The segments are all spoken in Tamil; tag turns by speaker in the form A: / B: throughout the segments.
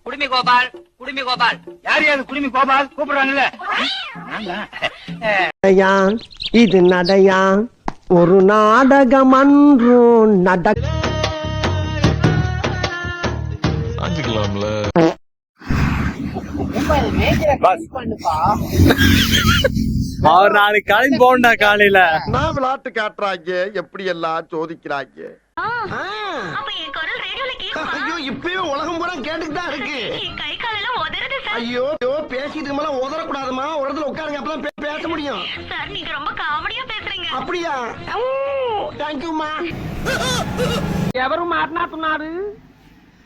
A: குடுமி கோபால், குடுமி கோபால். யார் யாரு குடுமி கோபால் கூப்பிடுறாங்கல்ல?
B: இது நடையா ஒரு நாடகம் அன்று
C: நடக்கலாம்ல.
D: அவர் நாளைக்கு கிளம்பி போண்டா காலையில.
E: நான் விளையாட்டு காட்டுறாங்க, எப்படி எல்லாம் சோதிக்கிறாங்க. ஐயோ இப்பயே உலகம் பூரா கேட்டுட்டு தான் இருக்கு. ஐயோ பேசிட்டு மேல உதறக்கூடாதுமா, ஒரு இடத்துல உட்காருங்க, அப்பதான் பேச முடியும்.
F: நீங்க ரொம்ப காமெடியா பேசுறீங்க.
E: அப்படியா? தேங்க்யூமா.
B: ఎవరు మాట్లాడుతున్నారు?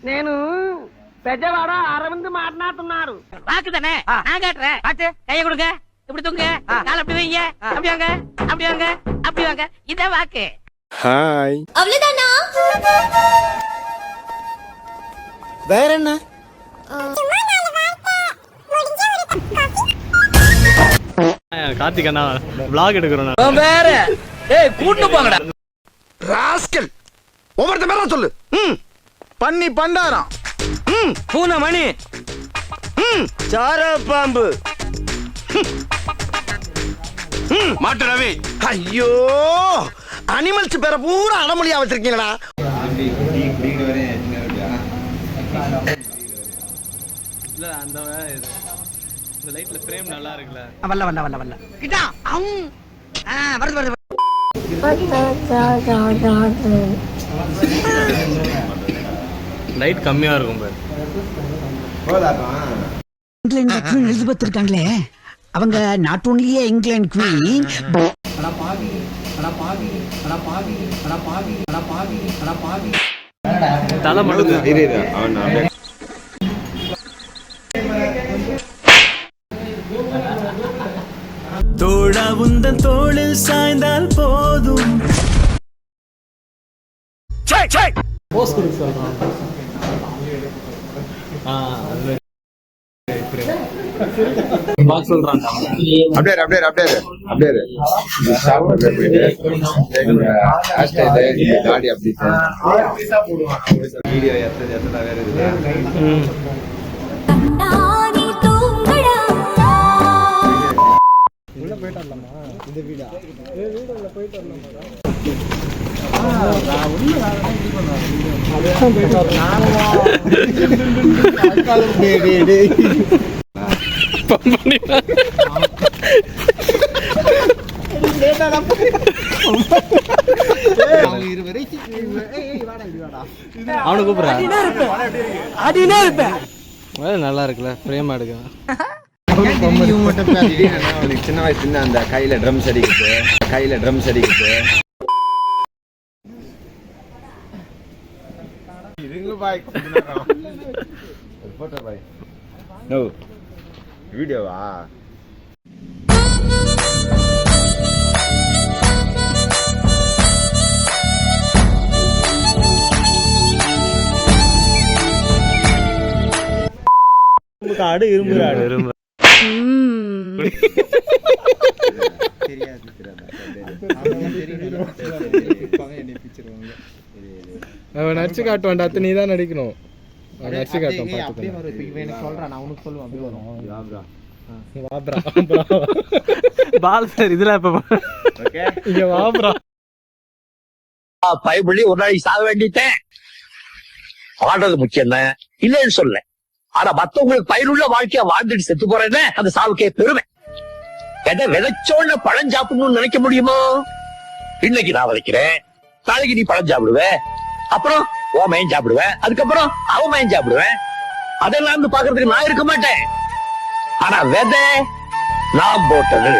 B: నేను పెద్దవాడ అరవింద్ మాట్లాడుతున్నారు.
A: வாக்கு தானே நான் காட்டுறேன். கைய கொடுங்க, இப்படி தூங்க, கால் அப்படி வைங்க, அப்படி வாங்க, அப்படி வாங்க, அப்படி வாங்க. இதான் வாக்கு.
C: ஹாய்.
F: அவ்வளவுதானா?
B: வேற என்ன?
D: கார்த்திக் அண்ணா vlog எடுக்கிறோம்.
A: வேற ஏய் கூட்டு போங்கடா.
E: ராஸ்கல் ஒவ்வொருத்த மேல சொல்லு. பண்ணி பண்டாரம்,
A: பூனை மணி,
E: சார பாம்பு, மாட்டு ரவி. ஐயோ அனிமல்ஸ் பேர பூரா அடமொழியா வச்சிருக்கீங்களா?
D: இல்ல அந்த இந்த லைட்ல ஃப்ரேம் நல்லா இருக்குல்ல.
A: வல்ல வல்ல வல்ல வல்ல கிட்டா வருது வருது.
D: லைட் கம்மியா இருக்கும் பாரு.
G: இங்கிலாந்து குவீன் எலிசபெத் இருக்காங்களே, அவங்க நாட் ஒன்லியே இங்கிலாந்து குவீன்.
D: தலை மட்டும் தோழா உந்தன் தோளில் சாய்ந்தால் போதும். போஸ் கொடுக்க சொல்றான். சொல்றான் அவனு கூப்பிடுறா. நல்லா இருக்குல்ல ஃப்ரேம் எடுக்க.
E: சின்ன வயசுல அந்த கையில ட்ரம்ஸ் அடிக்கிட்டு வீடியோவா?
D: ஆடு இரும்பு ஆடு இரும்பு
C: அவன் நடிச்சு காட்டுவான்டா, அத்தை நீ தான் நடிக்கணும். நடிச்சு காட்டும்
D: பால் சார் இதுல இங்க வாப்ரா
H: பயப்பள்ளி ஒரு நாளைக்கு சாக வேண்டிட்டேன். வாழ்றது முக்கியம் தான் இல்லைன்னு சொல்ல, ஆனா மத்தவங்களுக்கு பயனுள்ள வாழ்க்கையா வாழ்ந்துட்டு செத்து போறேன்னு அந்த சாவுக்கே பெருமை. எதை விதைச்சோன்னு பழம் சாப்பிடணும்னு நினைக்க முடியுமோ? இன்னைக்கு நான் விதைக்கிறேன், நாளைக்கு நீ பழம் சாப்பிடுவ, அப்புறம் ஓ மயன் சாப்பிடுவேன், அதுக்கப்புறம் அவ மயன் சாப்பிடுவேன். அதெல்லாம் பாக்குறதுக்கு நான் இருக்க மாட்டேன். ஆனா விதை நான் போட்டது